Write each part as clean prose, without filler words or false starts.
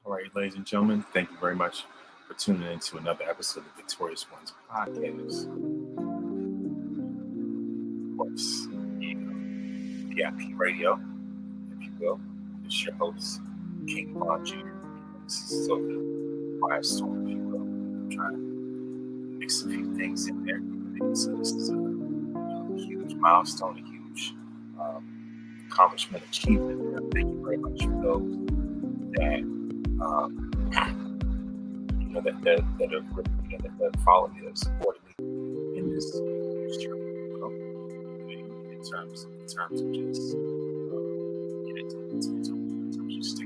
All right, ladies and gentlemen, thank you very much for tuning in to another episode of Victorious Ones podcast. Of course, VIP Radio, if you will. It's your host, King Von Jr. This is sort of a quiet storm, if you will. I'm trying to mix a few things in there. So this is a huge milestone, a huge accomplishment, achievement. Thank you very much for those that that follow me, that supported me in this journey. In terms of just just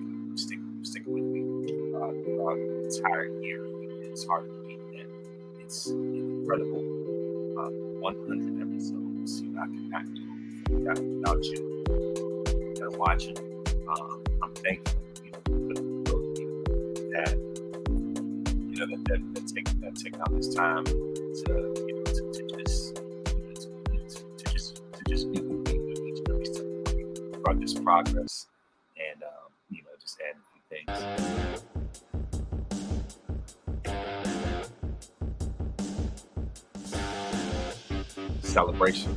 sticking with me throughout the entire year. It's hard to believe that it's an incredible 100 episodes. I cannot do it without you that are watching. I'm thankful for those people that that take out this time to just be with me each and every step of the way throughout this progress, and just add a few things. Celebration.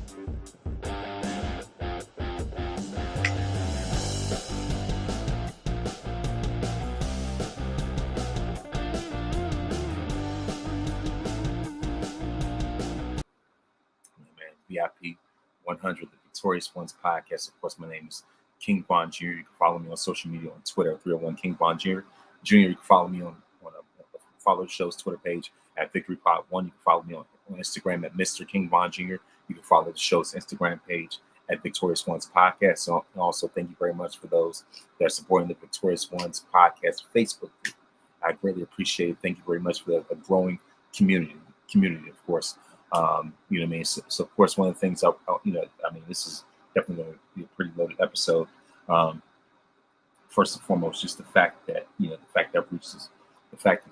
VIP 100, the Victorious Ones podcast. Of course, my name is King Von Jr. You can follow me on social media on Twitter, 301 King Von Jr. You can follow me on follow the show's Twitter page at Victory Pod 1. You can follow me on Instagram at Mr. King Von Jr. You can follow the show's Instagram page at Victorious Ones Podcast. So, and also, thank you very much for those that are supporting the Victorious Ones Podcast Facebook group. I greatly appreciate it. Thank you very much for the growing community, of course. You know what I mean? So of course, one of the things, this is definitely going to be a pretty loaded episode. First and foremost, just the fact that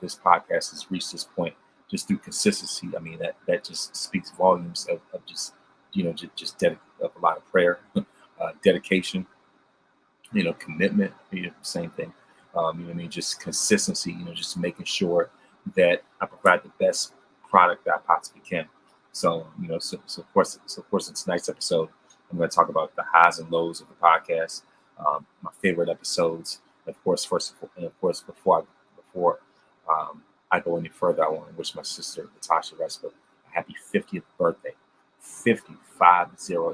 this podcast has reached this point just through consistency. I mean, that just speaks volumes of just of a lot of prayer, dedication, commitment, same thing. Just consistency, just making sure that I provide the best product that I possibly can. So, of course, in tonight's episode, I'm going to talk about the highs and lows of the podcast, my favorite episodes. Of course, before I go any further, I want to wish my sister Natasha Respa a happy 50th birthday. 50.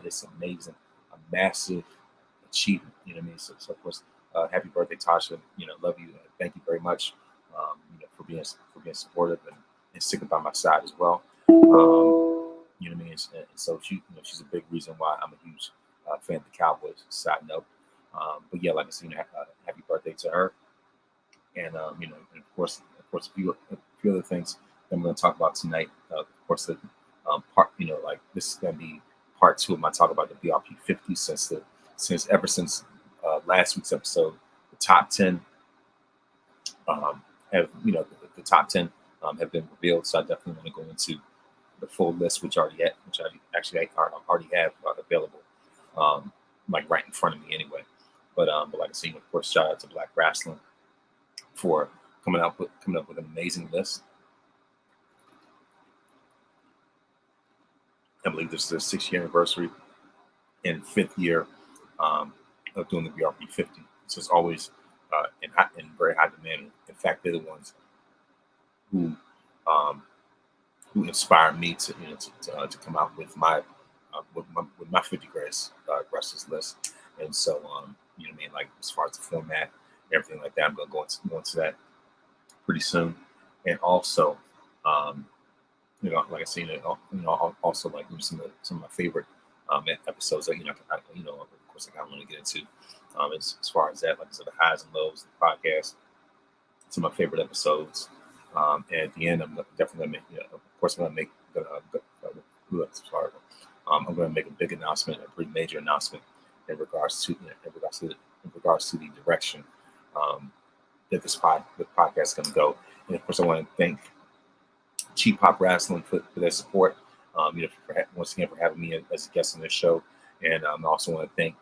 It's amazing, a massive achievement. You know what I mean? So of course, happy birthday, Tasha. Love you. Thank you very much. For being supportive and sticking by my side as well. You know what I mean? And so she's a big reason why I'm a huge fan of the Cowboys. Side note. But yeah, like I said, happy birthday to her. And and of course, a few other things that I'm going to talk about tonight. Of course, the part, this is going to be part 2 of my talk about the VIP 50 since last week's episode. The top 10 have the top 10 have been revealed. So I definitely want to go into the full list, which I already have available, right in front of me anyway. But like I said, of course, shout out to Black Wrestling for coming up with an amazing list. I believe this is their 6th year anniversary and 5th year of doing the BRP 50. So it's always in very high demand. In fact, they're the ones who inspired me to come out with my 50 greatest wrestlers list. And so as far as the format, everything like that, I'm going to go into that pretty soon. And also, like I said, also like some of my favorite episodes that of course I kind of want to get into. As far as that, like I said, the highs and lows of the podcast, some of my favorite episodes. And at the end, I'm definitely going to make, I'm going to make a big announcement, a pretty major announcement in regards to the direction that the podcast is going to go. And of course, I want to thank Cheap Pop Wrestling for their support. Once again for having me as a guest on this show, and I also want to thank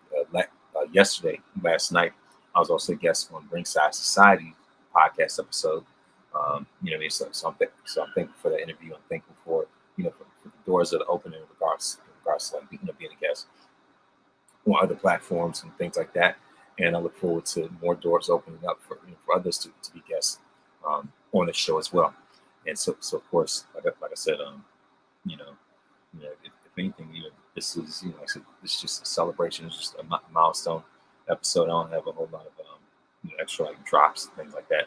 last night I was also a guest on Ringside Society podcast episode. You know what I mean? So I'm thankful for that interview. I'm thankful for, for the doors that are open in regards to like, being a guest on other platforms and things like that. And I look forward to more doors opening up for, for others to be guests on the show as well. And so of course, like I said, you know, if anything, this is, like I said, this is just a celebration. It's just a milestone episode. I don't have a whole lot of extra like drops and things like that.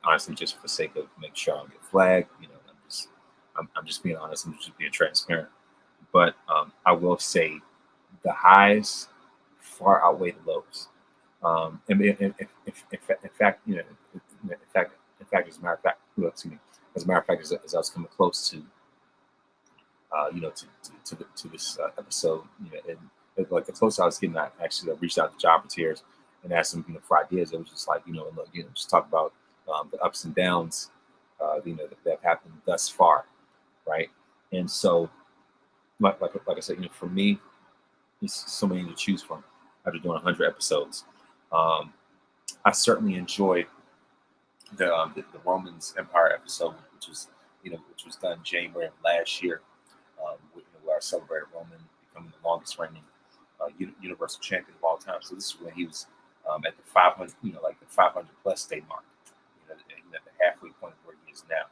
Honestly, just for the sake of making sure I don't get flagged. I'm just being honest. I'm just being transparent. But I will say the highs far outweigh the lows. In fact, as a matter of fact, excuse me, as a matter of fact, as I was coming close to, to this episode, and like the closer I was getting, I actually reached out to job volunteers and asked them, for ideas. It was just like, look, just talk about the ups and downs, that have happened thus far, right? And so, like I said, for me, there's so many to choose from after doing 100 episodes. I certainly enjoyed the Romans Empire episode, which was done January of last year, where I celebrated Roman becoming the longest reigning Universal Champion of all time. So this is when he was at the 500, like the 500 plus day mark, at the halfway point where he is now.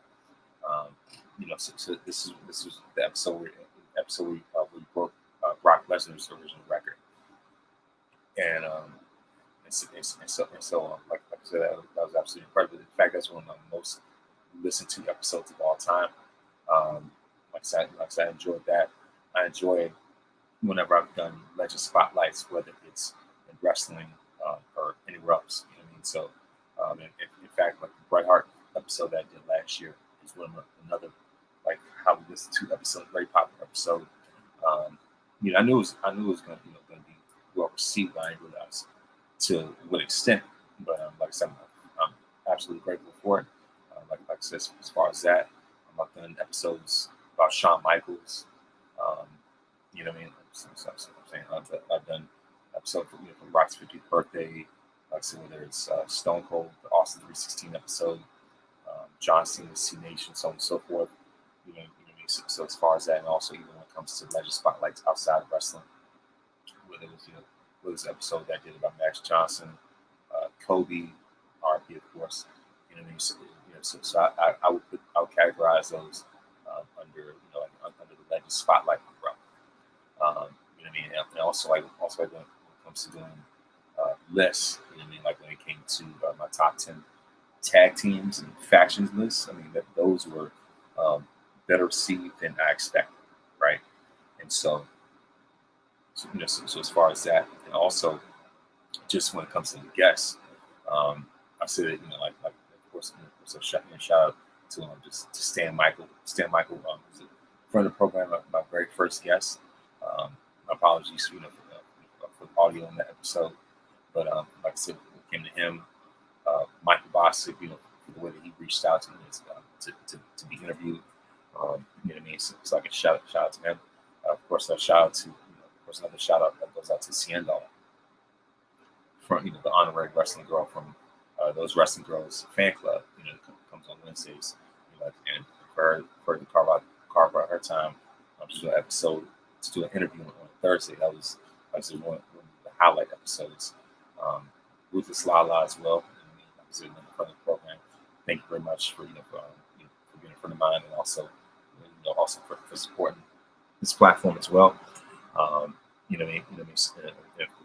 So this was the episode where he broke Brock Lesnar's original record, and so like I said, that was absolutely incredible. In fact, that's one of my most listened to episodes of all time. Like I said, I enjoyed that. I enjoy whenever I've done legend spotlights, whether it's in wrestling or anywhere else. You know what I mean? So, in fact, like the Bret Hart episode that I did last year is another like how we listened to episode, very popular episode. I knew it was going to be well received, but I didn't realize to what extent. But like I said, I'm absolutely grateful for it. Like I said, as far as that, I've done episodes about Shawn Michaels. You know what I mean? So I'm saying I've done episodes for Rock's 50th birthday. Like I said, whether it's Stone Cold, the Austin 316 episode, John Cena's C Nation, so on and so forth. You know what I mean? So as far as that, and also even when it comes to legend spotlights outside of wrestling, whether it was an episode that I did about Max Johnson, Kobe, RP, of course. You know what I mean? So I would categorize those under under the legend spotlight umbrella. You know what I mean? And also when it comes to doing lists, you know what I mean? Like when it came to my top 10 tag teams and factions lists, I mean those were better received than I expected, right? And so as far as that, and also just when it comes to the guests, I said that like of course, so shout out to just to Stan Michael. Stan Michael was a friend of the program, my very first guest. My apologies, for the audio in that episode, but like I said, when it came to him, Michael Bostic, for the way that he reached out to me to be interviewed. You know what I mean? So it's like a shout out to him. Of course, a shout out to of course another shout out that goes out to Ciendal, from the honorary wrestling girl from those Wrestling Girls fan club. Comes on Wednesdays. And for her to carve out her time to do an episode, to do an interview on Thursday. That was one of the highlight episodes. Ruthless Lala as well. Like I said, in the program. Thank you very much for for being a friend of mine, and also also for supporting this platform as well. You know what I mean? And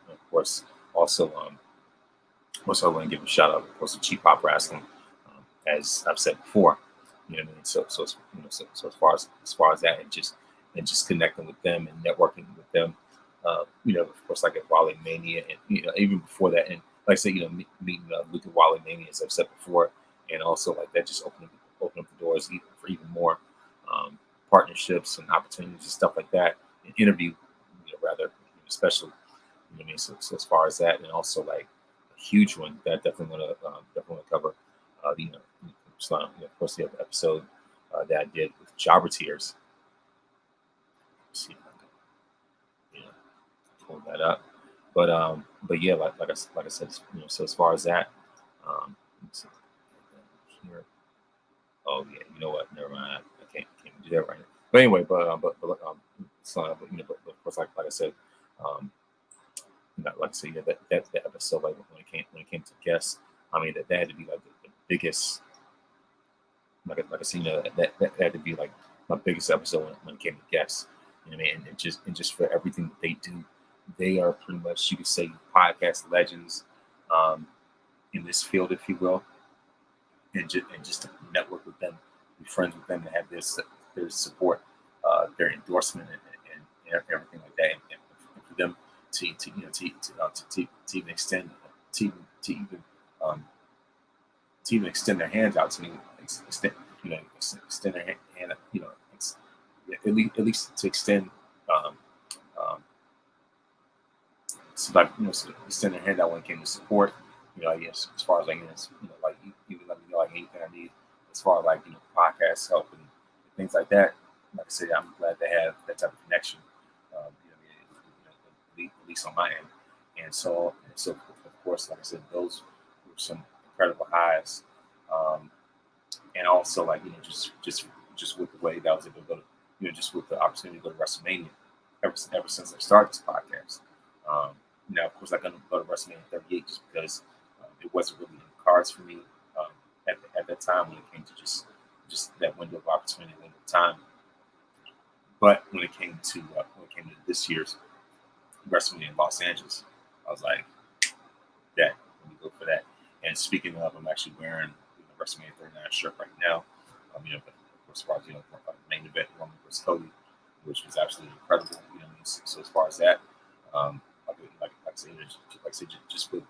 of course, also I want to give a shout out, of course, to Cheap Pop Wrestling, as I've said before. You know what I mean? So as far as that, and just connecting with them and networking with them. Of course, like at Wale Mania, and even before that, and like I said, meeting Luke at Wale Mania, as I've said before, and also like that, just open up the doors for even more partnerships and opportunities and stuff like that, and interview, rather, especially, you know what I mean. So as far as that, and also like a huge one that I definitely want to cover, of course, the other episode that I did with Jobber Tears. Let's see if I can, pull that up. But yeah, like I said, so as far as that, here. Oh yeah, you know what? Never mind. I can't do that right now. But anyway, but of course, like I said, um, like I said, yeah, that episode, like when it came to guests, I mean that had to be like the biggest, like I said, that had to be like my biggest episode when it came to guests. You know what I mean? And just for everything that they do, they are pretty much, you could say, podcast legends um, in this field, if you will, and just to network with them, be friends with them, to have their support, their endorsement, and everything like that, and for them to you know to even extend to even um, to even extend their hands out to me, extend extend their hand, at least to extend um, um, so like so extend their hand out when it came to support. I guess as far as like like you let me know like anything I need as far as like podcast help and things like that. Like I said, I'm glad to have that type of connection. At least on my end. And so of course, like I said, those were some incredible highs. Um, and also like just with the way that I was able to go to, just with the opportunity to go to WrestleMania ever since I started this podcast. Um, Now, of course, I couldn't go to WrestleMania 38 just because it wasn't really in the cards for me at that time when it came to just that window of opportunity, window of time. But when it came to this year's WrestleMania in Los Angeles, I was like, yeah, let me go for that. And speaking of, I'm actually wearing WrestleMania 39 shirt right now. But as far as main event Roman versus Cody, which was absolutely incredible. So as far as that, like I said, just with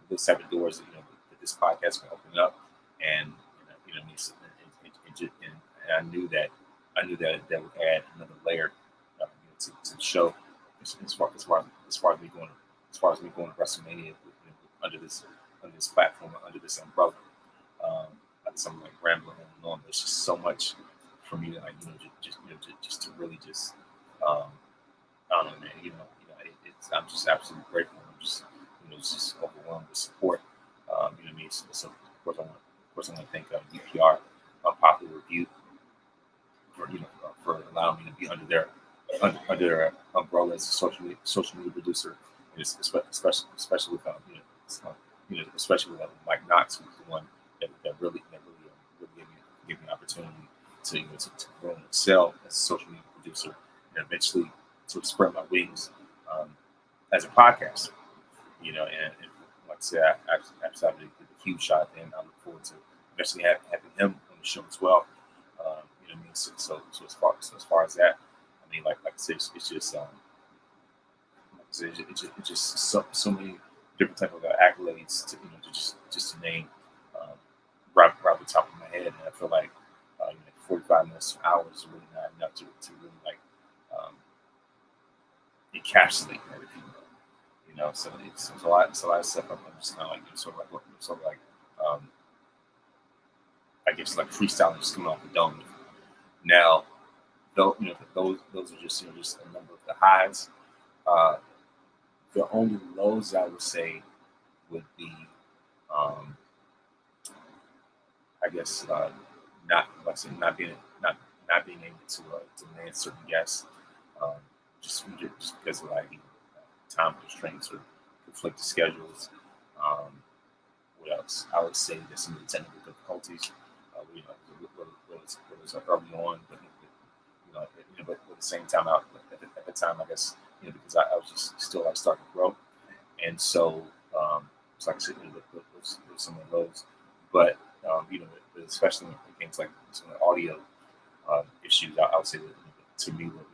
those type of doors that this podcast can open up, and and I knew that would add another layer to the show as far as me going to WrestleMania under this platform, under this umbrella. Like something like rambling on. There's just so much for me to like just to really just I don't know, man. I'm just absolutely grateful. I'm just overwhelmed with support. You know what I mean? So of course I want to thank UPR, Popular Review, for allowing me to be under their umbrella as a social media producer, and especially with especially with Mike Knox, who's the one really gave me an opportunity to grow and excel as a social media producer, and eventually to spread my wings as a podcaster. And like I said, I absolutely did a huge shot at him. I look forward to eventually having him on the show as well. You know what I mean? So as far as that, I mean, like I said, it's just it's just so many different type of accolades to just to name right off the top of my head, and I feel like 45 minutes, to hours is really not enough to really like um, encapsulate that, if you will. So it's a lot of stuff. I'm just kind of like um, I guess like freestyling, just coming off the dome. Now, though, those are just a number of the highs. Uh, the only lows I would say would be, um, I guess, not like I said, not being able to land certain guests, um, just because of like time constraints or conflicted schedules. Um, what else? I would say there's some of the technical difficulties. Whether it's early on, but but at the same time, at the time, I guess because I was just still like starting to grow, and so like I said, those some of those, but especially when it came to like some of the audio issues, I would say that to me were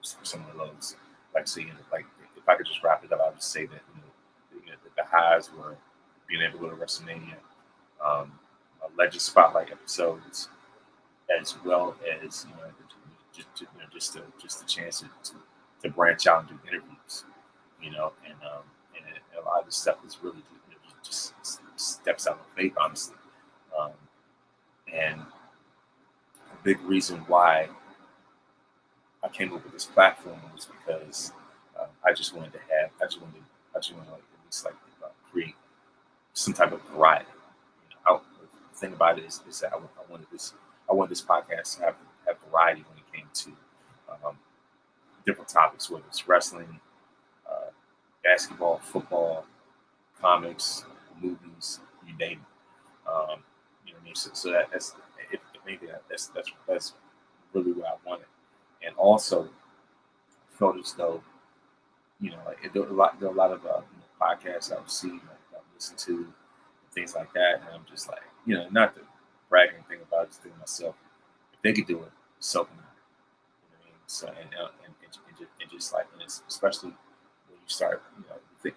some of those. Like I say, like if I could just wrap it up, I would just say that the highs were being able to go to WrestleMania, um, Legend Spotlight episodes, as well as just a chance to branch out and do interviews, and a lot of this stuff is really just steps out of faith, honestly. Um, and a big reason why I came up with this platform was because I just wanted to like, at least like create some type of variety, out the thing about it is that I wanted this podcast to have variety when it came to um, different topics, whether it's wrestling, uh, basketball, football, comics, movies, you name it. You know what I mean? So that's if anything, that's really what I wanted. And also felt as though, like, there are a lot of podcasts I would see, I would listen to, and things like that. And I'm just like, not to brag or anything about it, just thinking to myself, if they could do it, so can I. You know what I mean? So and just like, and it's especially when you start,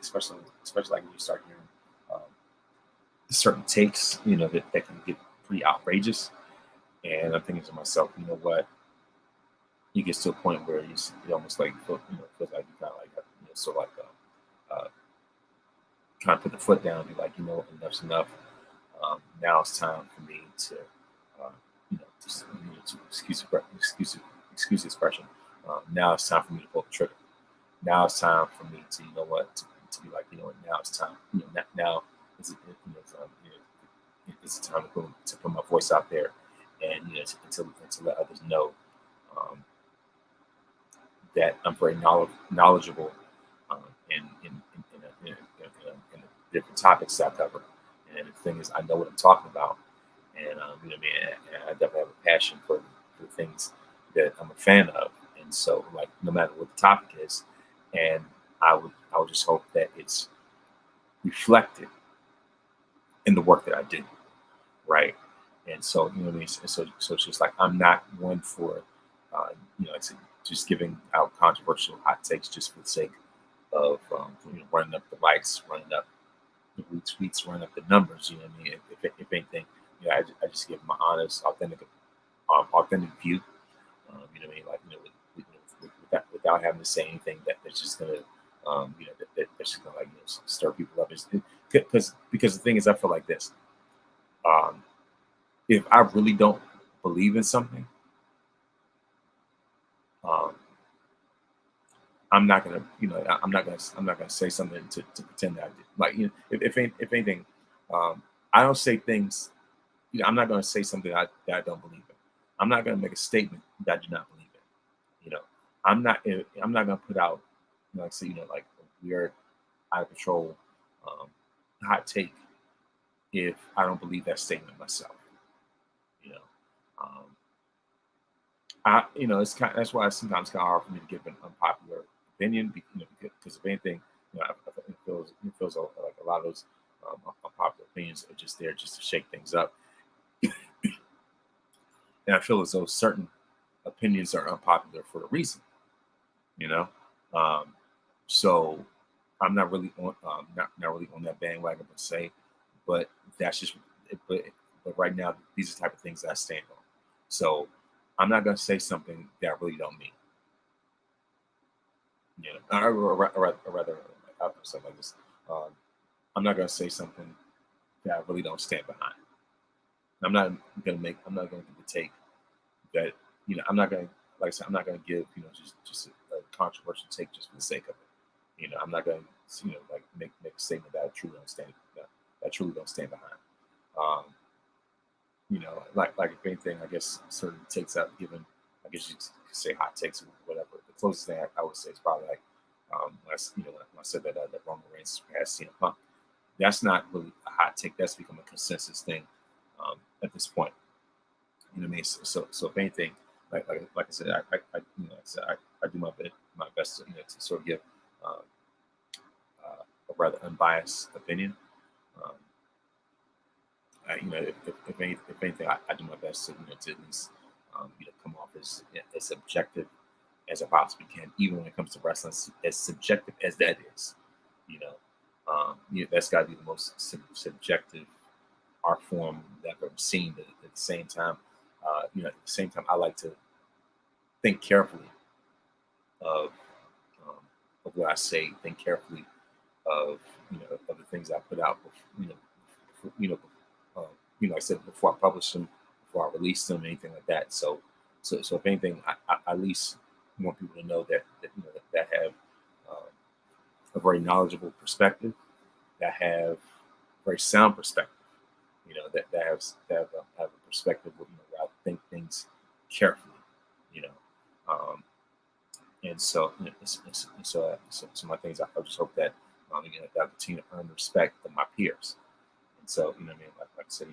especially like when you start hearing um, certain takes, that can get pretty outrageous. And I'm thinking to myself, you know what? You get to a point where you almost like feels like you kind of like sort of like kind of put the foot down, be like, enough's enough. Now it's time for me to, to excuse the expression. Now it's time for me to pull the trigger. Now it's time for me to, to be like, now it's time. Now it's, it's time to put my voice out there, and to let others know um, that I'm very knowledgeable in the different topics that I cover. And the thing is, I know what I'm talking about, and you know what I mean. And I definitely have a passion for the things that I'm a fan of. And so, like, no matter what the topic is, and I would just hope that it's reflected in the work that I do, right? And so, you know what I mean. So it's just like I'm not one for, it's just giving out controversial hot takes just for the sake of running up the likes, running up the retweets, running up the numbers. You know what I mean? If anything, I just give my honest, authentic view. You know what I mean? Like, without having to say anything that's just gonna, that's just gonna, like, stir people up. Because the thing is, I feel like this. Um, if I really don't believe in something, um, I'm not gonna say something to pretend that I did. Like, if anything, I don't say things. I'm not gonna say something that I don't believe in. I'm not gonna make a statement that I do not believe in. I'm not gonna put out, like, say, like a weird, out of control, um, hot take if I don't believe that statement myself. You know, um, it's that's why it's sometimes kind of hard for me to give an unpopular opinion. Because if anything, it feels like a lot of those unpopular opinions are just there just to shake things up. And I feel as though certain opinions are unpopular for a reason. You know, um, so I'm not really on not really on that bandwagon per se, but that's just but but right now these are the type of things that I stand on. So I'm not gonna say something that I really don't mean. Or rather, I'll put something like this. Um, I'm not gonna say something that I really don't stand behind. I'm not gonna give the take that, I'm not gonna, like I said, I'm not gonna give, just a controversial take just for the sake of it. I'm not gonna, like, make a statement that I truly don't stand that I truly don't stand behind. Um, like if anything, I guess certain takes I've given, I guess you could say hot takes or whatever. The closest thing I would say is probably like, when I said that Roman Reigns surpassed CM Punk. That's not really a hot take. That's become a consensus thing at this point. You know what I mean? So if anything, like I said, I do my best to, to sort of give uh, a rather unbiased opinion. Um, if anything, I do my best to, to at least come off as objective as I possibly can, even when it comes to wrestling, as subjective as that is. You know, that's got to be the most subjective art form that I've ever seen. But at the same time, I like to think carefully of of what I say. Think carefully of of the things I put out. Before, uh, like I said, before I publish them, before I release them, anything like that. So if anything, I at least want people to know that have uh, a very knowledgeable perspective, that have very sound perspective. have a perspective where I think things carefully, you know. Um, and so, so my things, I just hope that, that I continue to earn the respect of my peers. And so, like I said,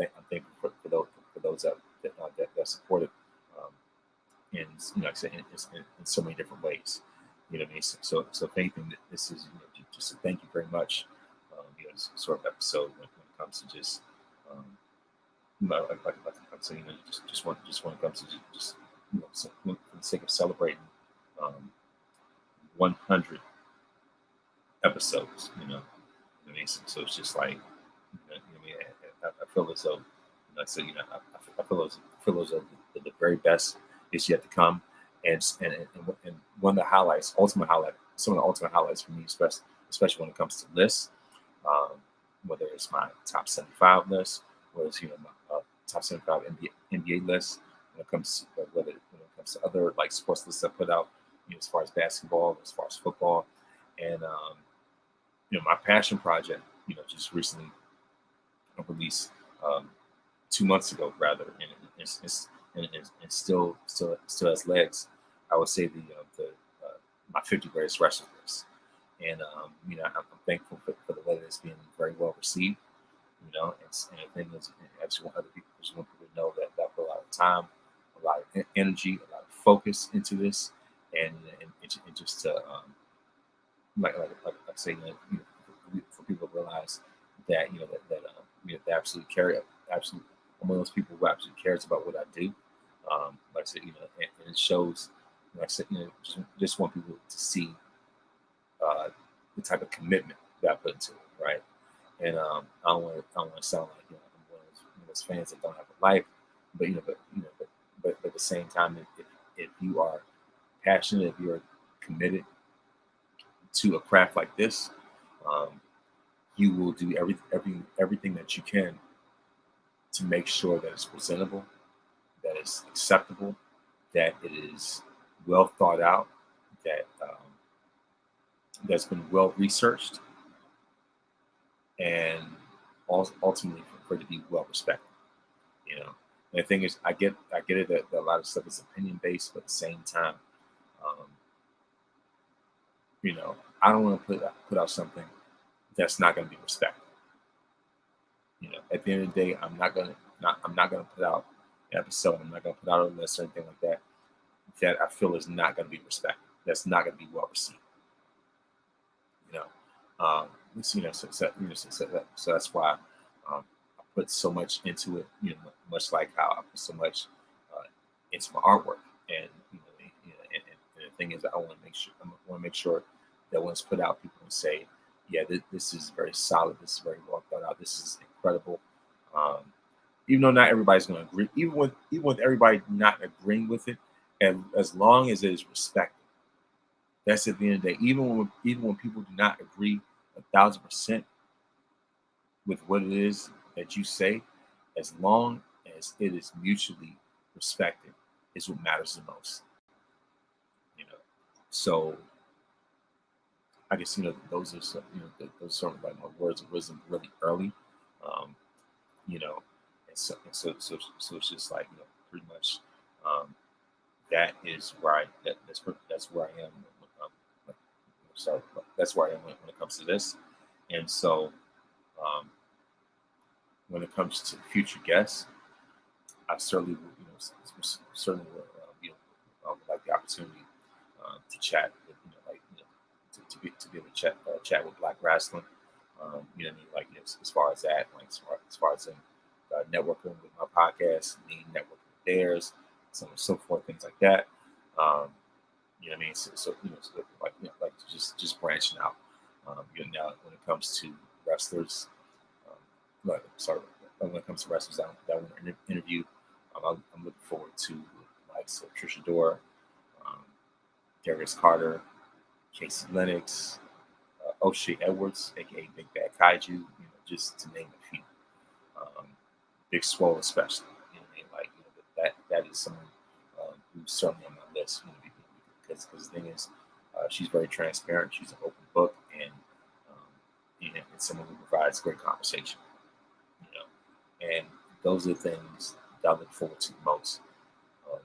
I'm thankful for those that supported, um, in, like I said, in so many different ways. So if anything, this is, just a thank you very much. Sort of episode when it comes to just, like I said, just when it comes to just, for the sake of celebrating, um, 100 episodes. So it's just like, I feel as though, like I said, I feel as though the very best is yet to come, and one of the highlights, some of the ultimate highlights for me, especially when it comes to lists, um, whether it's my top 75 list, whether it's my top 75 NBA list, when it comes to other like sports lists I put out, as far as basketball, as far as football, and my passion project, just recently released, um, 2 months ago, rather, and it's still has legs. I would say the my 50 greatest wrestlers list, and I'm thankful for the way that it's being very well received. And the thing is, I just want people to know that I put a lot of time, a lot of energy, a lot of focus into this, and just to, like I say, for people to realize that they absolutely care. Absolutely, I'm one of those people who absolutely cares about what I do. Like I said, and it shows. Like I said, just want people to see, uh, the type of commitment that I put into it, right? And I don't want to sound like, I'm one of those fans that don't have a life, but but at the same time, if you are passionate, if you're committed to a craft like this, um, you will do everything that you can to make sure that it's presentable, that it's acceptable, that it is well thought out, that that's been well researched, and ultimately for it to be well respected. You know, and the thing is, I get it that a lot of stuff is opinion based, but at the same time, um, I don't want to put out something that's not going to be respected. At the end of the day, I'm not gonna put out an episode. I'm not gonna put out a list or anything like that that I feel is not gonna be respected. That's not gonna be well received. You know, so that's why, I put so much into it. Much like how I put so much, uh, into my artwork. And and the thing is, I want to make sure that when it's put out, people can say, "Yeah, this is very solid. This is very well thought out. This is incredible." Um, Even though not everybody's going to agree, even with everybody not agreeing with it, and as long as it is respected, that's at the end of the day. Even when people do not agree 1,000% with what it is that you say, as long as it is mutually respected, is what matters the most. You know, so I guess those are some, those are sort of like my words of wisdom really early. Um, you know, so it's just like, pretty much, um, that is where that's where I am. Um, like, sorry, that's where I am when it comes to this. And so, um, when it comes to future guests, I certainly will, certainly will, would like the opportunity, to chat with, to be able to chat with Black wrestling. You know what I mean? Like, as far as that, like as far as networking with my podcast, me networking with theirs, so on and so forth, things like that. Um, you know what I mean? So like, like just branching out. Now when it comes to wrestlers, sorry, when it comes to wrestlers that I want to interview, I'm looking forward to like Trisha Dora, um, Darius Carter, Casey Lennox, O'Shea Edwards, aka Big Bad Kaiju, just to name a few. Um, Big Swole, especially. You know what I mean? Like, that is someone, who's certainly on my list. Because the thing is, she's very transparent. She's an open book, and someone who provides great conversation. You know, And those are the things that I look forward to most um,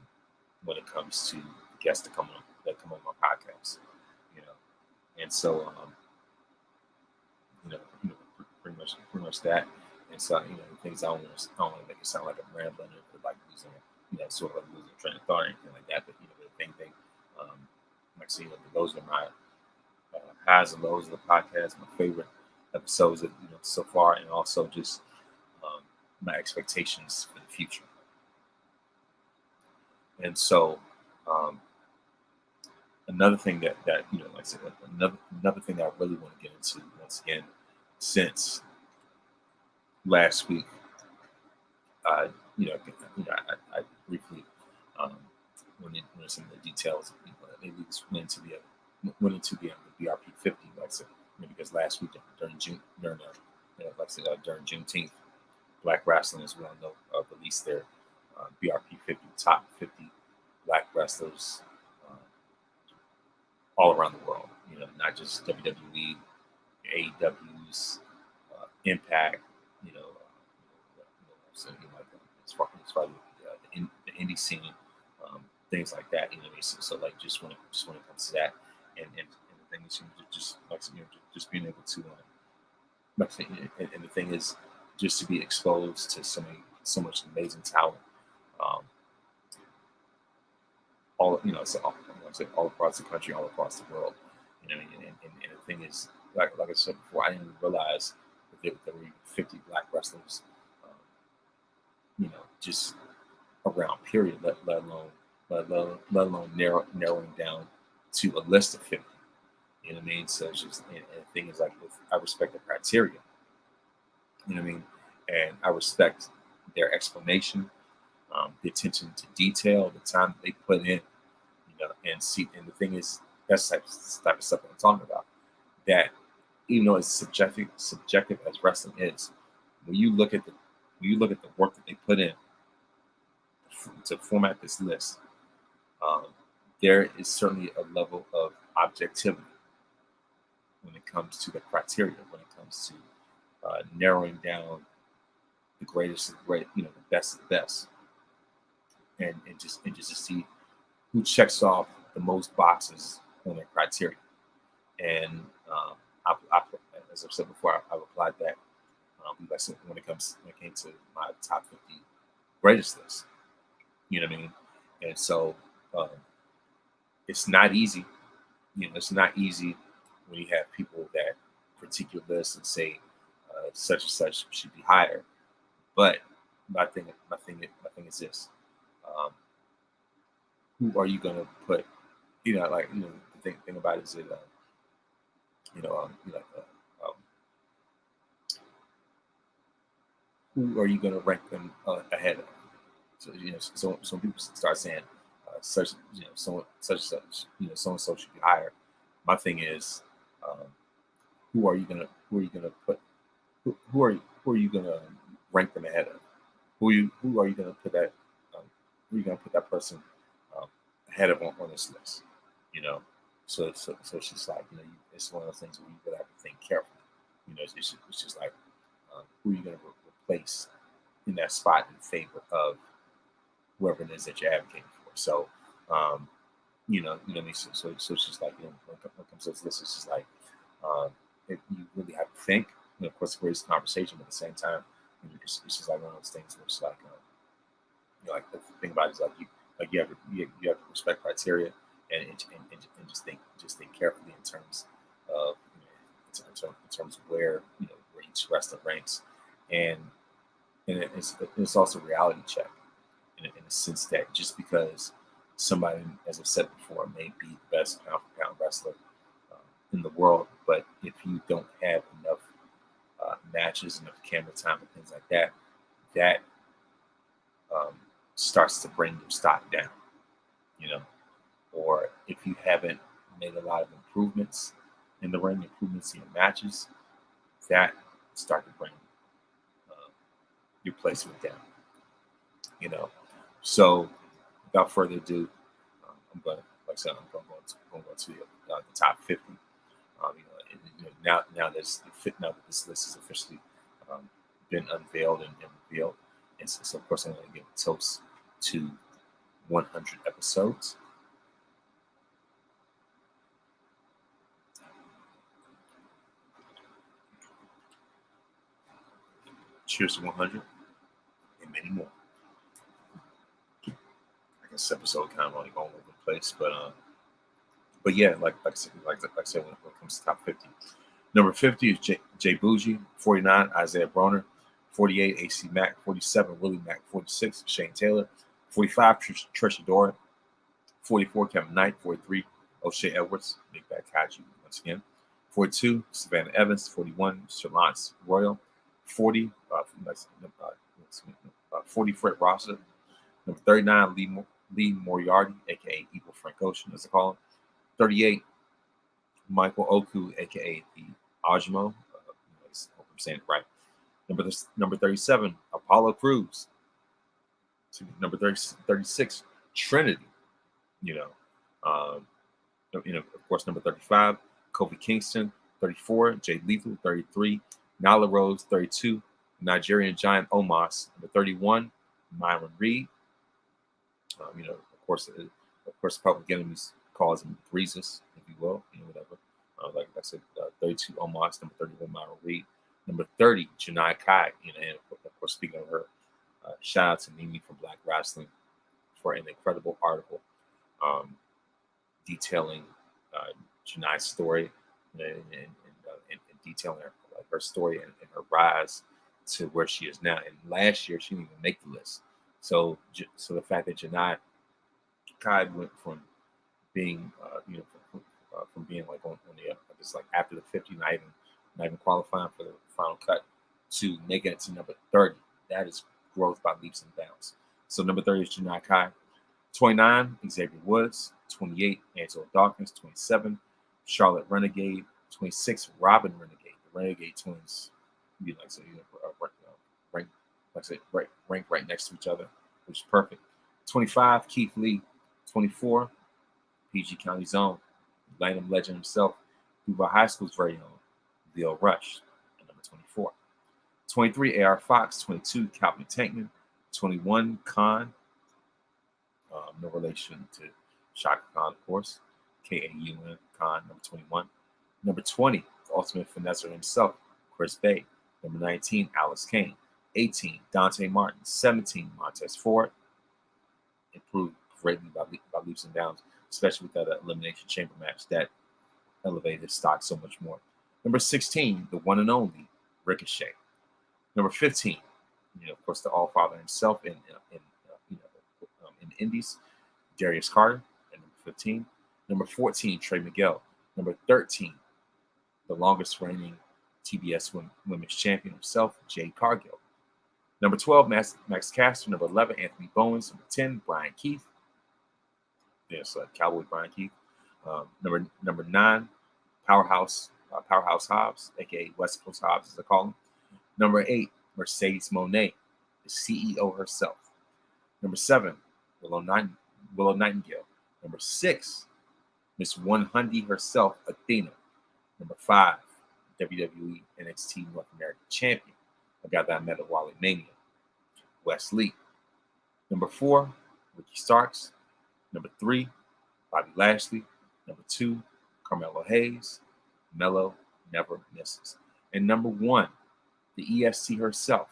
when it comes to guests that come on my podcast. You know, and so pretty much that. And so things I don't want to make it sound like I'm rambling or like losing, sort of like losing train of thought or anything like that. But the main thing, um, like I say, those are my highs and lows of the podcast, my favorite episodes that, so far, and also just um, my expectations for the future. And so, um, another thing that like I said, another thing that I really want to get into once again, since last week, uh, I briefly went into some of the details. Maybe just went into the BRP 50, like I said, because last week during June, like I said, during Juneteenth, Black Wrestling, as we all know, released their BRP 50 top 50 Black wrestlers all around the world. Not just WWE, AEW's, Impact. So as far as the indie scene, things like that. What I mean? So like just when it comes to that, and the thing is, just like just being able to, like, and the thing is, just to be exposed to so much amazing talent, um, all so like I said, all across the country, all across the world. And the thing is, like I said before, I didn't even realize that there were even 50 Black wrestlers, just around. Period. Let alone narrowing down to a list of 50. You know what I mean? So it's just, and the thing is, like, I respect the criteria. You know what I mean? And I respect their explanation, the attention to detail, the time that they put in. And see, and the thing is, that's the type of stuff that I'm talking about. That even though it's subjective as wrestling is, when you look at the work that they put in to format this list, um, there is certainly a level of objectivity when it comes to the criteria, when it comes to narrowing down the greatest of the great, the best of the best, and just to see who checks off the most boxes on their criteria. And I, as I've said before, I've applied that. When it came to my top 50 greatest list. You know what I mean? And so um, it's not easy. It's not easy when you have people that critique your list and say such and such should be higher. But my thing is this: um, who are you going to put? The thing about it is that you know, you know, um, who are you going to rank them ahead of? So so when people start saying such such and such so and so should be higher. My thing is, um, who are you gonna put who are you gonna rank them ahead of? Who are you gonna put that who are you gonna put that person um, ahead of on this list? You know, so it's just like it's one of those things where you really have to think carefully. It's just like who are you gonna replace in that spot in favor of whoever it is that you're advocating for. So, what I mean. So it's just like when it comes to this, it's just like you really have to think. Of course, it's a conversation, but at the same time, it's just like one of those things where it's like, like the thing about it is like you have to respect criteria and just think carefully in terms of in terms of where each wrestler ranks, and it's also a reality check in a sense that just because somebody, as I've said before, may be the best pound for pound wrestler in the world, but if you don't have enough matches, enough camera time, and things like that, that um, starts to bring your stock down. You know, or if you haven't made a lot of improvements in the ring, improvements in your matches, that start to bring uh, your placement down. You know, so without further ado, I'm going to, like I said, I'm going to the top 50. Now that this list is officially um, been unveiled and revealed. And so of course, I'm going to give a toast to 100 episodes. Cheers to 100 and many more. I guess this episode kind of only going over the place, but yeah, like I said, when it comes to top 50. Number 50 is Jay Bougie, 49, Isaiah Broner, 48, AC Mack, 47, Willie Mack, 46, Shane Taylor, 45, Trisha Dora, 44, Kevin Knight, 43, O'Shea Edwards, Big Bad Kaiju once again, 42, Savannah Evans, 41, Shalance Royal, 40, 40, Fred Rosser, number 39, Lee Moriarty, aka Eagle Frank Ocean, as I call him, 38, Michael Oku, aka the Ajmo. I hope I'm saying it right. Number 37, Apollo Crews. Number 36, Trinity. Of course, number 35, Kofi Kingston. 34, Jay Lethal. 33, Nyla Rose. 32, Nigerian Giant Omos. Number 31, Myron Reed. Of course, Public Enemies calls him Breezes, if you will, whatever. Like I said, 32 Omos, number 31 Myron Reed, number 30 Janai Kai, and of course, speaking of her, shout out to Mimi from Black Wrestling for an incredible article detailing Janai's story and detailing her story and her rise to where she is now. And last year, she didn't even make the list. So the fact that Janai Kai went from being, from being like on the just like after the 50, not even qualifying for the final cut, to making it to number 30. That is growth by leaps and bounds. So number 30 is Janai Kai. 29, Xavier Woods. 28, Angela Dawkins. 27, Charlotte Renegade. 26, Robin Renegade. The Renegade twins, rank right next to each other, which is perfect. 25, Keith Lee. 24, PG County Zone, Lanham legend himself, Duval High School's very own, Leo Rush, at number 24. 23, AR Fox. 22, Calvin Tankman. 21, Khan, no relation to Shaka Khan, of course, K-A-U-N, Khan, number 21. Number 20, the ultimate finesser himself, Chris Bay. Number 19, Alice Kane. 18, Dante Martin. 17, Montez Ford, improved greatly by leaps and bounds, especially with that Elimination Chamber match that elevated his stock so much more. Number 16, the one and only Ricochet. Number 15, of course, the All-Father himself in Indies, Darius Carter, at number 15. Number 14, Trey Miguel. Number 13, the longest reigning TBS Women's Champion himself, Jade Cargill. Number 12, Max Caster. Number 11, Anthony Bowens. Number 10, Brian Keith. Yes, Cowboy Brian Keith. Number 9, Powerhouse Hobbs, aka West Coast Hobbs, as I call him. Number 8, Mercedes Monet, the CEO herself. Number 7, Willow Nightingale. Number 6, Miss One Hundy herself, Athena. Number 5, WWE NXT North American Champion. A guy that I met at Wally Mania, Wes Lee. Number 4, Ricky Starks. Number 3, Bobby Lashley. Number 2, Carmelo Hayes. Mello never misses. And number 1, the EST herself,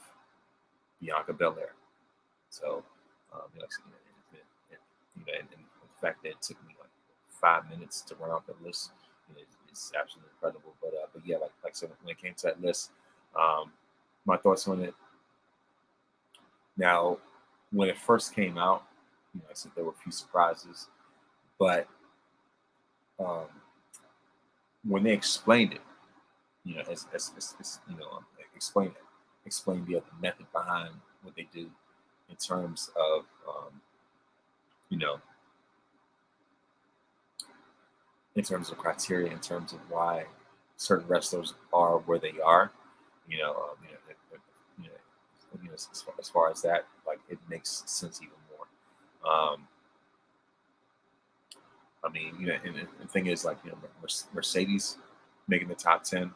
Bianca Belair. So, and the fact that it took me like 5 minutes to run off the list is absolutely incredible. But yeah, like I said, when it came to that list, my thoughts on it. Now, when it first came out, I said there were a few surprises, but when they explained it, explain the other method behind what they do in terms of, in terms of criteria, in terms of why certain wrestlers are where they are, as far as that, like, it makes sense even more. And the thing is, like, Mercedes making the top 10.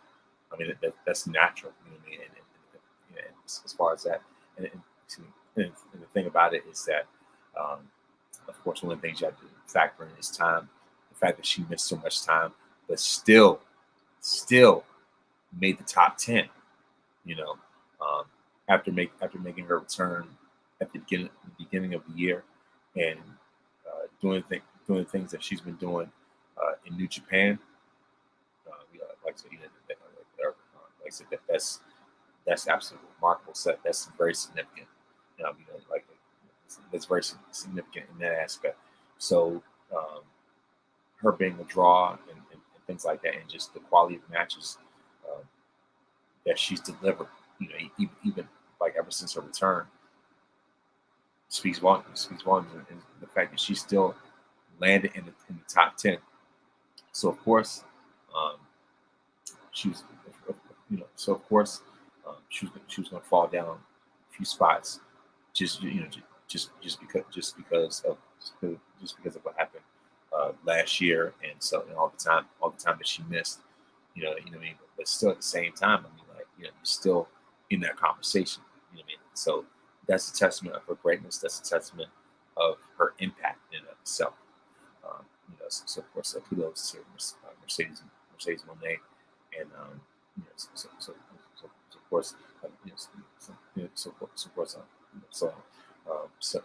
I mean, that's natural. And as far as that. Excuse me, and the thing about it is that, um, of course, one of the things you have to factor in is time. The fact that she missed so much time, but still made the top 10. You know, um, after making her return at the beginning of the year, and doing things that she's been doing in New Japan. Like I said, like I said, that's absolutely remarkable. So that's very significant. Like that's very significant in that aspect. So her being a draw and things like that, and just the quality of matches uh, that she's delivered, even like ever since her return, speaks volumes. Speaks volumes, and the fact that she still landed in the top 10. So of course, um, she was, so of course, she was going to fall down a few spots, just just because of what happened last year, and so and all the time that she missed, what I mean. But still, at the same time, I mean, like, you're still in that conversation. You know what I mean? So that's a testament of her greatness. That's a testament of her impact in and of itself. So of course, kudos to Mercedes Monet, and so of course, so of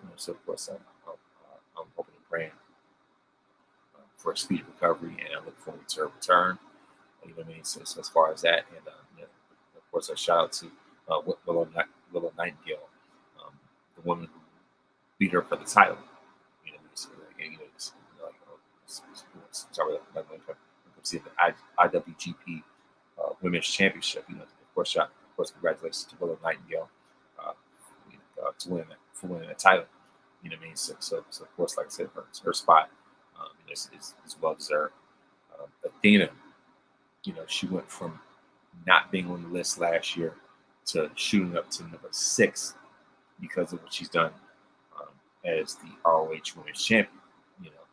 course, of course, I'm hoping and praying for a speedy recovery, and I look forward to her return. You know what I mean? So as far as that, and of course, a shout out to Willow Nightingale, the woman who beat her for the title. You know, so, like, sorry, like when it comes to the IWGP Women's Championship. Of course, congratulations to Willow Nightingale for winning that title. You know what I mean? So of course, like I said, her spot is well deserved. Athena, she went from not being on the list last year to shooting up to number 6 because of what she's done as the ROH Women's Champion. You know,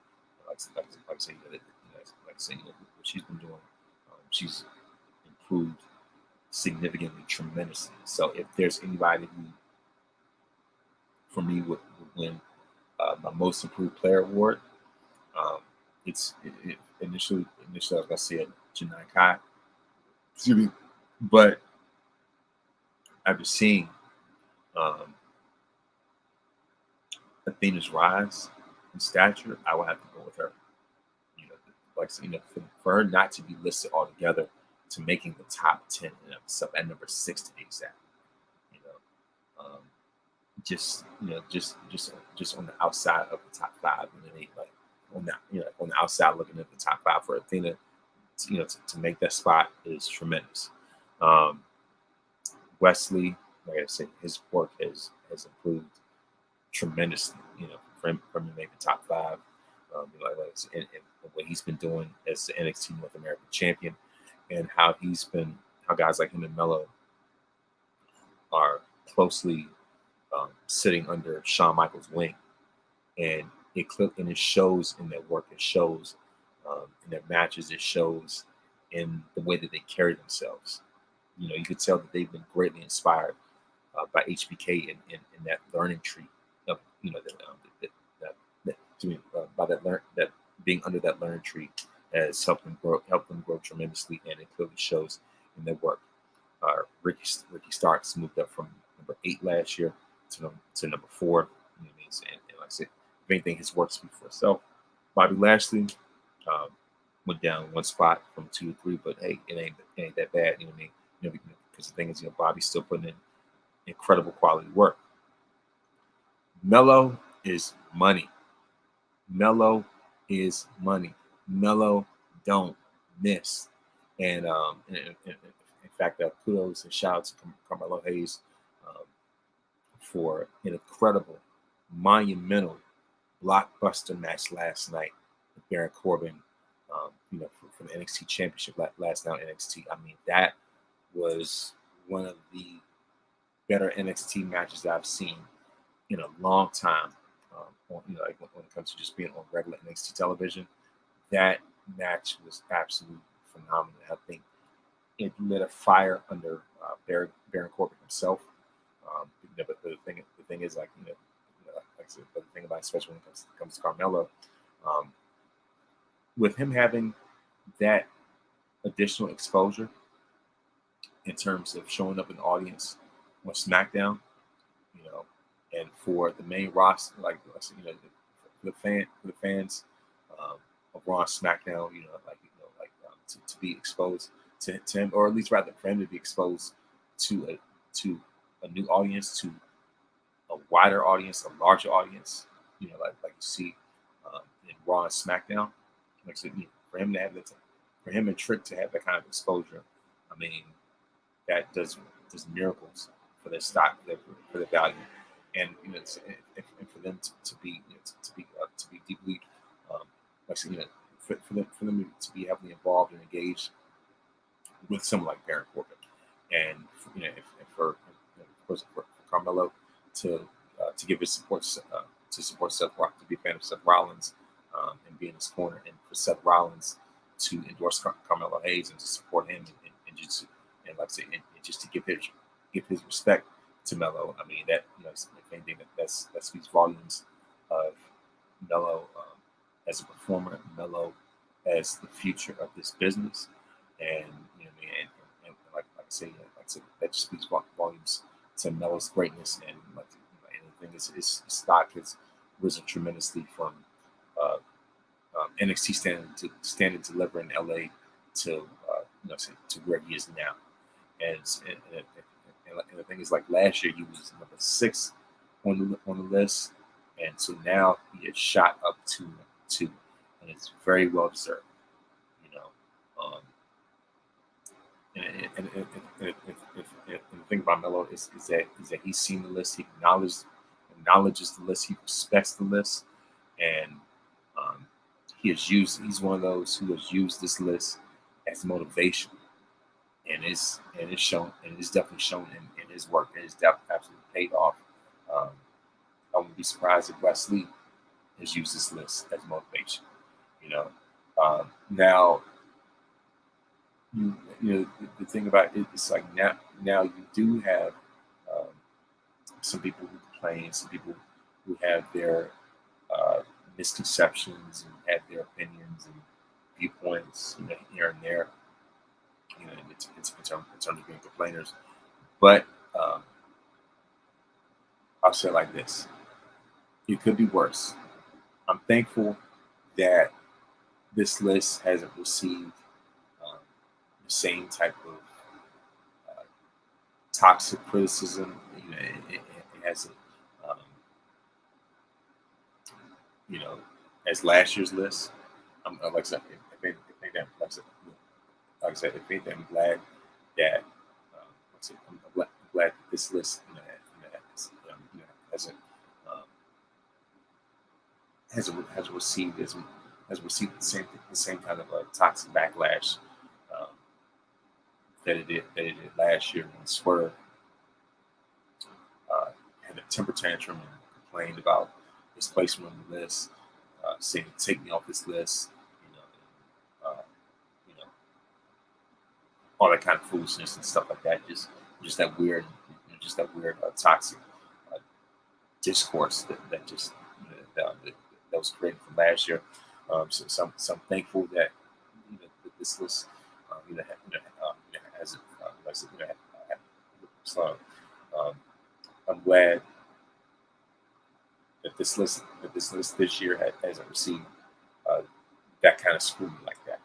like I say, what she's been doing, she's improved significantly, tremendously. So if there's anybody who, for me, would win my Most Improved Player award, it's initially I was gonna say Janai Kai, but after seeing um, Athena's rise in stature, I would have to go with her. For her not to be listed altogether to making the top 10 in itself at number 6 to be exact. You know, just on the outside of the top 5, and then on the outside looking at the top 5 for Athena, to make that spot is tremendous. Wesley, like I said, his work has improved tremendously. For him to make the top 5, and what he's been doing as the NXT North American champion, and how guys like him and Mello are closely sitting under Shawn Michaels' wing, and it shows in their work. It shows in their matches. It shows in the way that they carry themselves. You could tell that they've been greatly inspired by HBK in that learning tree of that being under that learning tree has helped them grow tremendously, and it clearly shows in their work. Ricky Starks moved up from number 8 last year to number 4. And like I said, if anything, his work speaks for itself. Bobby Lashley went down 1 spot from 2 to 3, but hey, it ain't that bad. You know what I mean? Because the thing is, Bobby's still putting in incredible quality work. Mello is money. Mello is money. Mello don't miss. And in fact, kudos and shout out to Carmelo Hayes for an incredible, monumental, blockbuster match last night with Baron Corbin, for the NXT Championship last night NXT. I mean, that was one of the better NXT matches that I've seen in a long time. When it comes to just being on regular NXT television, that match was absolutely phenomenal. I think it lit a fire under Baron Corbin himself. but the thing is, like, like I said, but the thing about, especially when it comes to Carmelo, um, with him having that additional exposure in terms of showing up in the audience on SmackDown, you know, and for the main roster, like, the fans um, of Raw and SmackDown, to be exposed to him, or at least rather for him to be exposed to a new audience, to a wider audience, a larger audience, like you see in Raw and SmackDown. Like I said, for him to have that, for him and Trick to have that kind of exposure, I mean, that does miracles for their stock, for their value, and and for them to be to be deeply, like I said, for them to be heavily involved and engaged with someone like Baron Corbin, and of course for Carmelo to give his support, to support Seth Rollins, to be a fan of Seth Rollins, and be in his corner, and for Seth Rollins to endorse Carmelo Hayes and to support him, and just, and like I say, and just to give his respect to Melo. I mean, that, if anything, that speaks volumes of Melo as a performer, Melo as the future of this business, and and like I say, that just speaks volumes to Melo's greatness, and and the thing is, his stock has risen tremendously from uh, NXT stand and deliver in LA to to where he is now. And the thing is, like, last year he was number 6 on the list, and so now he has shot up to number 2, and it's very well deserved. You know, um, and the thing about Melo is that he's seen the list, he acknowledges the list, he respects the list, and um, he's one of those who has used this list as motivation, and it's definitely shown in his work, and it's absolutely paid off. Um, I wouldn't be surprised if Wesley has used this list as motivation. You know, now the thing about it is, like, now you do have um, some people who complain, some people who have their misconceptions and have their opinions and viewpoints, here and there, in terms of being complainers. But I'll say it like this: it could be worse. I'm thankful that this list hasn't received the same type of uh, toxic criticism. It hasn't, um, you know, as last year's list. Like I said, like I said, if anything, I'm glad that, I'm glad that this list, hasn't, um, has received the same kind of toxic backlash um, that it did last year when Swerve had a temper tantrum and complained about his placement on the list, saying, "Take me off this list," you know, you know, all that kind of foolishness and stuff like that. Just that weird, toxic uh, discourse that just that was created from last year. So I'm thankful that, that this list, has, like I said, so um, I'm glad that this list this year hasn't received uh, that kind of scrutiny like that.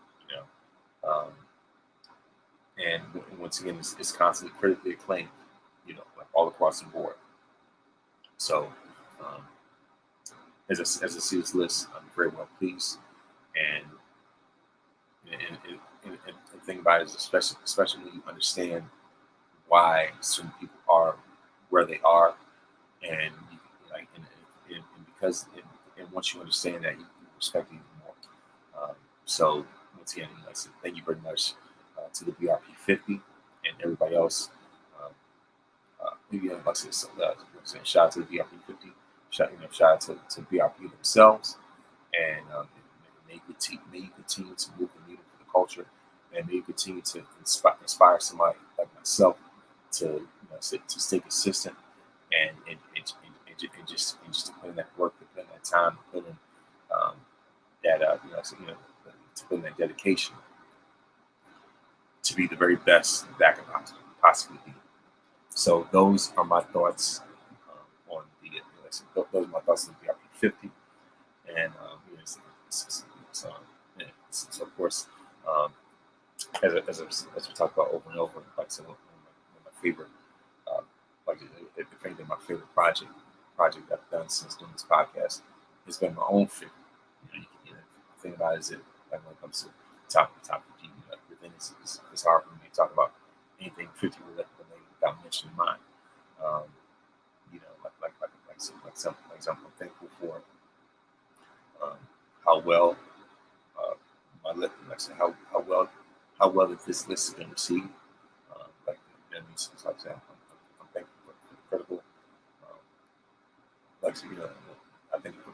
And once again, it's constantly critically acclaimed, like all across the board. So, um, as I see this list, I'm very well pleased, and the thing about it is, especially when you understand why certain people are where they are, and like, and because and once you understand that, you respect it even more. So once again, I said thank you very much to the BRP 50 and everybody else. Um, Maybe like I said, shout out to the BRP 50, shout out to BRP themselves, and may you continue to move the needle for the culture, and may you continue to inspire somebody like myself to to stay consistent and just to put in that work, to put in that time, to put in that to put in that dedication to be the very best that I can possibly be. So those are my thoughts on the those are my thoughts on the BRP 50, and so, so of course, um, as we talk about over and over, like some of my favorite, uh, like if anything, my favorite project I've done since doing this podcast has been my own figure. The thing about it is that like when it comes to top 50, the thing is it's hard for me to talk about anything 50 related without mentioning mine. Um, like example, I'm thankful for um, how well my like I said, how well that this list has been received. Like like I said, I'm thankful for the critical. Um, like I'm thankful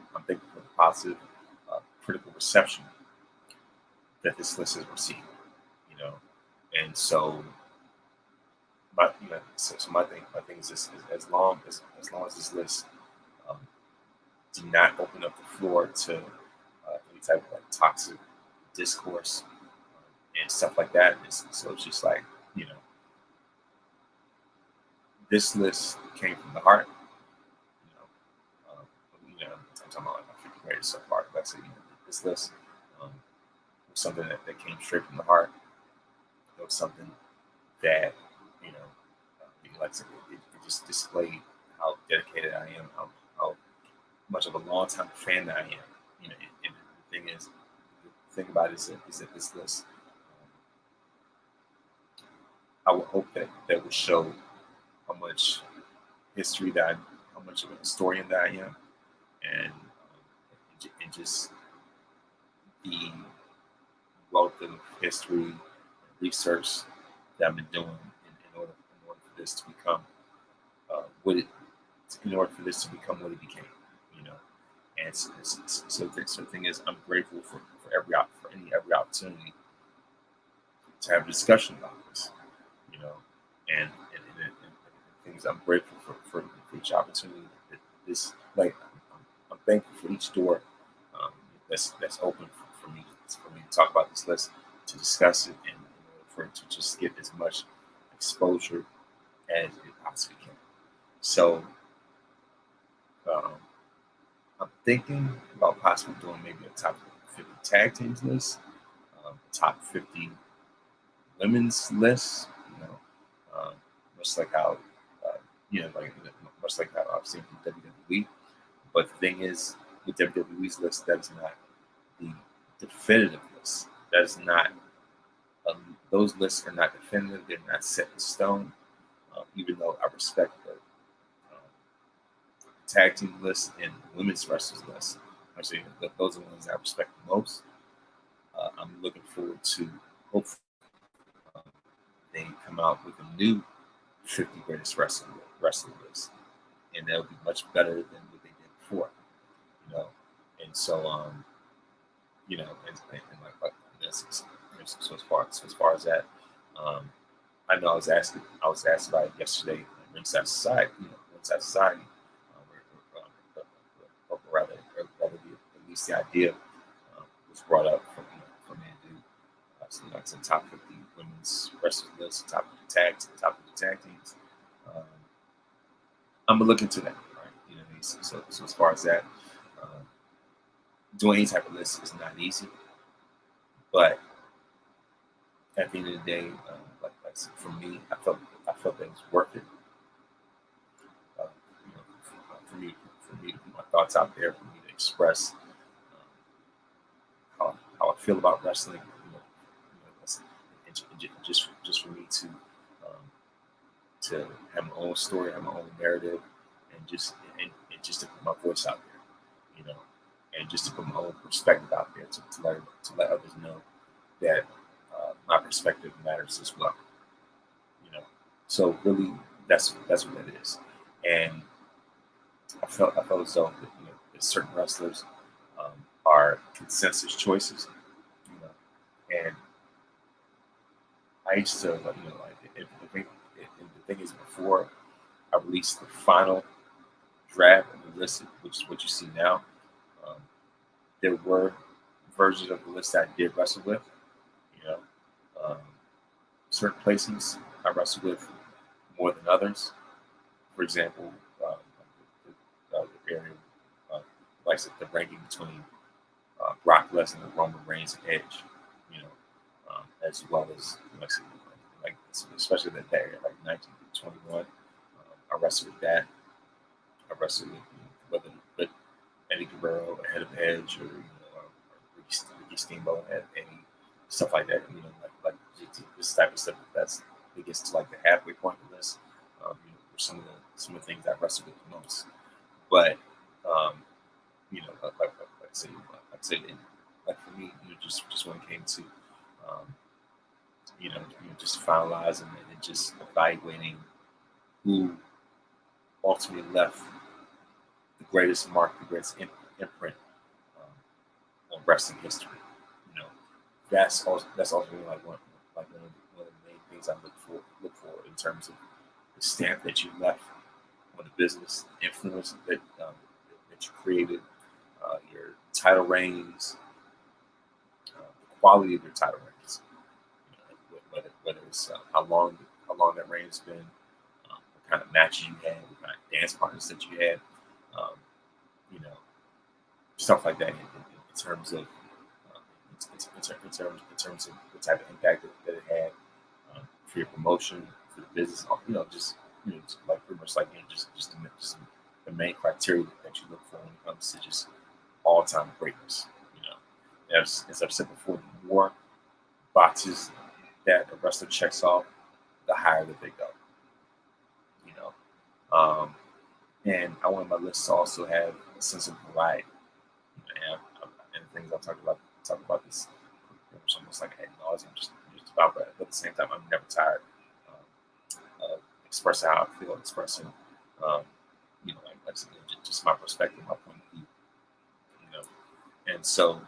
for the positive critical reception that this list has received. You know, and so so my thing is this: is as long as this list um, do not open up the floor to any type of like toxic discourse and stuff like that. So it's just like, this list came from the heart. You know, I'm talking about like my 50 greatest so far. Like I said, this list was something that came straight from the heart. It was something that, like I said, it just displayed how dedicated I am, how much of a long time fan that I am. And the thing about it is that this list, I would hope that would show how much how much of a historian that I am, and just the wealth of history and research that I've been doing in order for this to become what it in order for this to become what it became. You know, and so the thing is, I'm grateful for every opportunity to have a discussion about this. You know, and things I'm grateful for each opportunity that this like I'm thankful for each door that's open for me to talk about this list, to discuss it, and for it to just get as much exposure as it possibly can. So um, I'm thinking about possibly doing maybe a top 50 tag teams list, top 50 women's list. Um, much like how much like how I've seen from WWE. But the thing is, with WWE's list, that is not the definitive list. That is not those lists are not definitive. They're not set in stone. Even though I respect the tag team list and women's wrestlers list, actually those are the ones I respect the most. I'm looking forward to hopefully they come out with a new 50 greatest wrestling list, and that'll be much better than what they did before. You know, and so and like this. So as far as that, I know I was asked about it yesterday in Ringside Society, or rather, at least the idea was brought up from me to do like some top 50 women's wrestlers list, top 50 tag teams. Um, I'm gonna look into that, right? So as far as that, um, doing any type of list is not easy, but at the end of the day, like for me, I felt that it was worth it. Uh, for me to put my thoughts out there, for me to express how I feel about wrestling. Just for me to have my own story, have my own narrative, and just to put my voice out there, and just to put my own perspective out there to let others know that my perspective matters as well. You know, so really that's what that is, and I felt as though that certain wrestlers are consensus choices, and I used to like if the thing is before I release the final draft of the list, which is what you see now. Um, there were versions of the list that I did wrestle with. You know, um, certain places I wrestle with more than others. For example, the area, uh, like I said, the ranking between Brock Lesnar, Roman Reigns, and Edge. You know, as well as like especially that area, like 1921. I wrestled with that. I wrestled with whether put Eddie Guerrero ahead of Edge or Ricky Steamboat and any stuff like that. This type of stuff it gets to like the halfway point of this. For some of the things I wrestled with the most. But like I said, like for me, just when it came to um, just finalizing and just evaluating who ultimately left the greatest mark, the greatest imprint on wrestling history. You know, that's ultimately one of the main things I look for in terms of the stamp that you left on the business, influence that you created, your title reigns, the quality of your title reigns. Whether it's how long that reign has been, what kind of matches you had, what kind of dance partners that you had, um, you know, stuff like that in terms of in terms of the type of impact that it had for your promotion, for the business, just like pretty much like just the main criteria that you look for when it comes to just all time greatness. As I've said before, the more boxes that a wrestler checks off, the higher that they go. You know, and I want my list to also have a sense of variety. And things I'll talk about this almost like ad nauseum, just about, but at the same time, I'm never tired of expressing how I feel, expressing, um, just my perspective, my point of view. And so,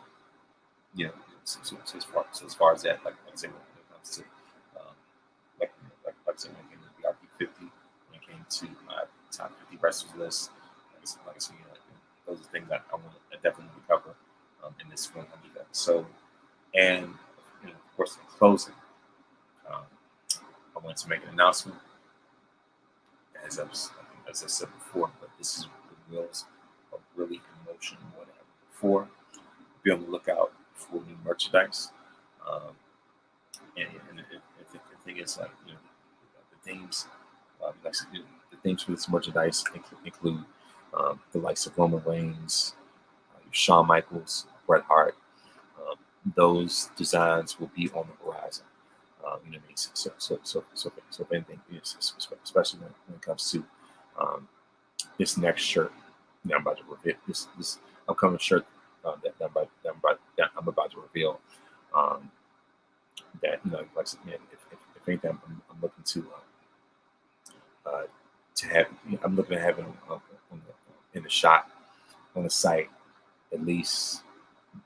so as far as that, like I say, when it comes to, like I said, when it came to the BRP 50, when it came to my top 50 wrestlers list, like I said, those are things that I want to definitely cover in this 100 episode. And of course, in closing, um, I want to make an announcement, as I said before, but this is the wheels of really emotional more than ever before. Be on the lookout for new merchandise. Um, and the thing is, the themes, the themes for this merchandise include the likes of Roman Reigns, Shawn Michaels, Bret Hart. Um, those designs will be on the horizon. You know what I mean? So if anything, especially when it comes to this next shirt, I'm about to reveal this upcoming shirt that I'm about to reveal. That like I said, if anything, I'm looking to have. I'm looking to have it in the shop on the site at least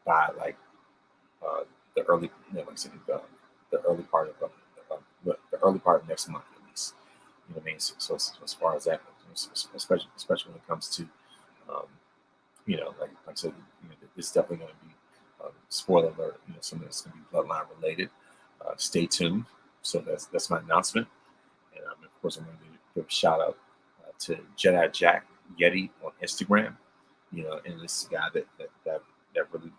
by like the early, like I said, the early part of the early part of next month at least. You know what I mean? So as far as that, especially when it comes to, like I said, this is definitely going to be spoiler alert. Something that's going to be bloodline related. Stay tuned. So that's my announcement, and of course I'm going to give a shout out to Jedi Jack Yeti on Instagram. And this is a guy that really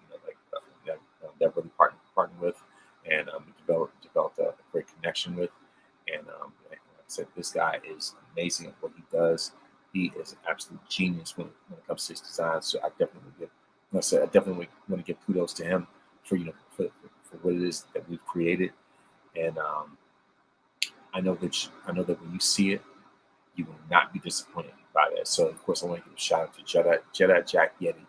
that really partnered with, and developed a great connection with. And like I said, this guy is amazing at what he does. He is an absolute genius when it comes to his design. So I definitely want to give kudos to him for for what it is that we've created. And I know that when you see it, you will not be disappointed by that. So of course, I want to give a shout out to Jedi Jack Yeti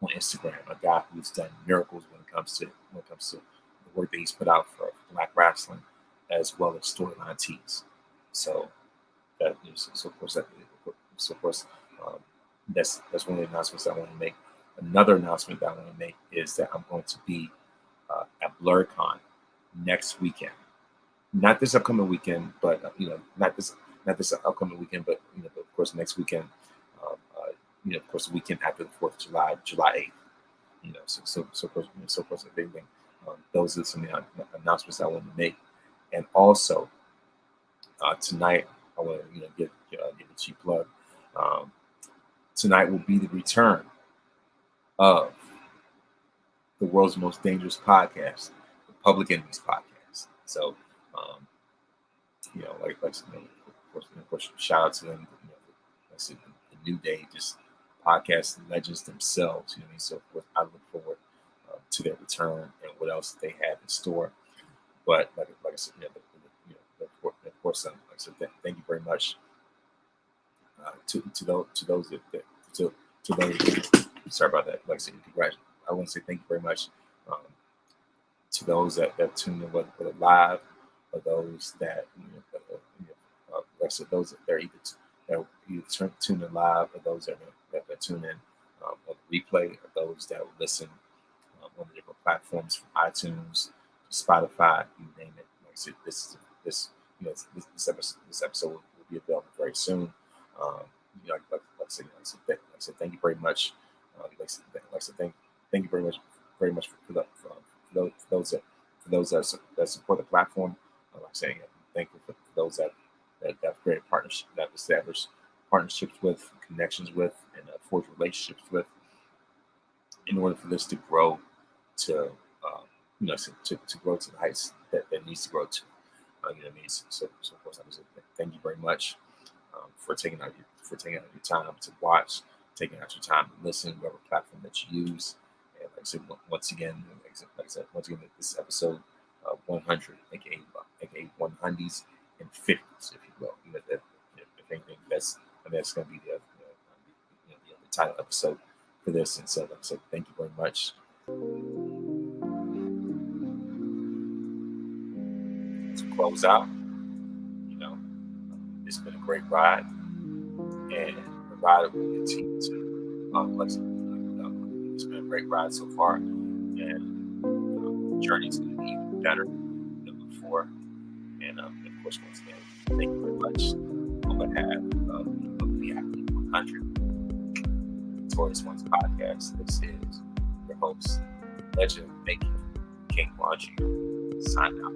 on Instagram, a guy who's done miracles when it comes to the work that he's put out for Black wrestling, as well as storyline tees. So of course, that's one of the announcements that I want to make. Another announcement that I want to make is that I'm going to be at BlurCon next weekend. Not this upcoming weekend, but not this upcoming weekend, but of course next weekend. of course, the weekend after the 4th of July, July 8th. Of course, a big thing. Those are some announcements I want to make, and also tonight I want to give a cheap plug. Um, Tonight will be the return of the world's most dangerous podcast, the Public Enemies podcast. So, of course, shout out to them. Like I said, the New Day, just podcast legends themselves. So of course, I look forward to their return and what else they have in store. But like I said, of course, like I said, thank you very much to those to those. Sorry about that. Like I said, congratulations. I want to say thank you very much um, to those that tune in, whether live or those that like I said, those that are either tune in live, or those that tune in on the replay, or those that will listen on the different platforms from iTunes, Spotify, you name it. Like I said, this episode will be available very soon. Like I said, thank you very much. Thank you very much for those that support the platform. Like I say, thank you for those that have created partnerships, that established partnerships with, connections with, and forged relationships with, in order for this to grow to to grow to the heights that needs to grow to. You know what I mean? So of course, I was thank you very much for taking out your time to watch, taking out your time to listen, whatever platform that you use. And like I said, once again, this is episode 100, aka 1 Hundies and 50s, if you will. If anything, that's going to be the title episode for this. And so, like I said, thank you very much. To close out, it's been a great ride, and the ride will continue to. It's been a great ride so far, and the journey is going to be even better than before. And of course, once again, thank you very much on behalf of the Happy 100 Victorious Ones podcast. This is your host, legend making King Laundry, signing out.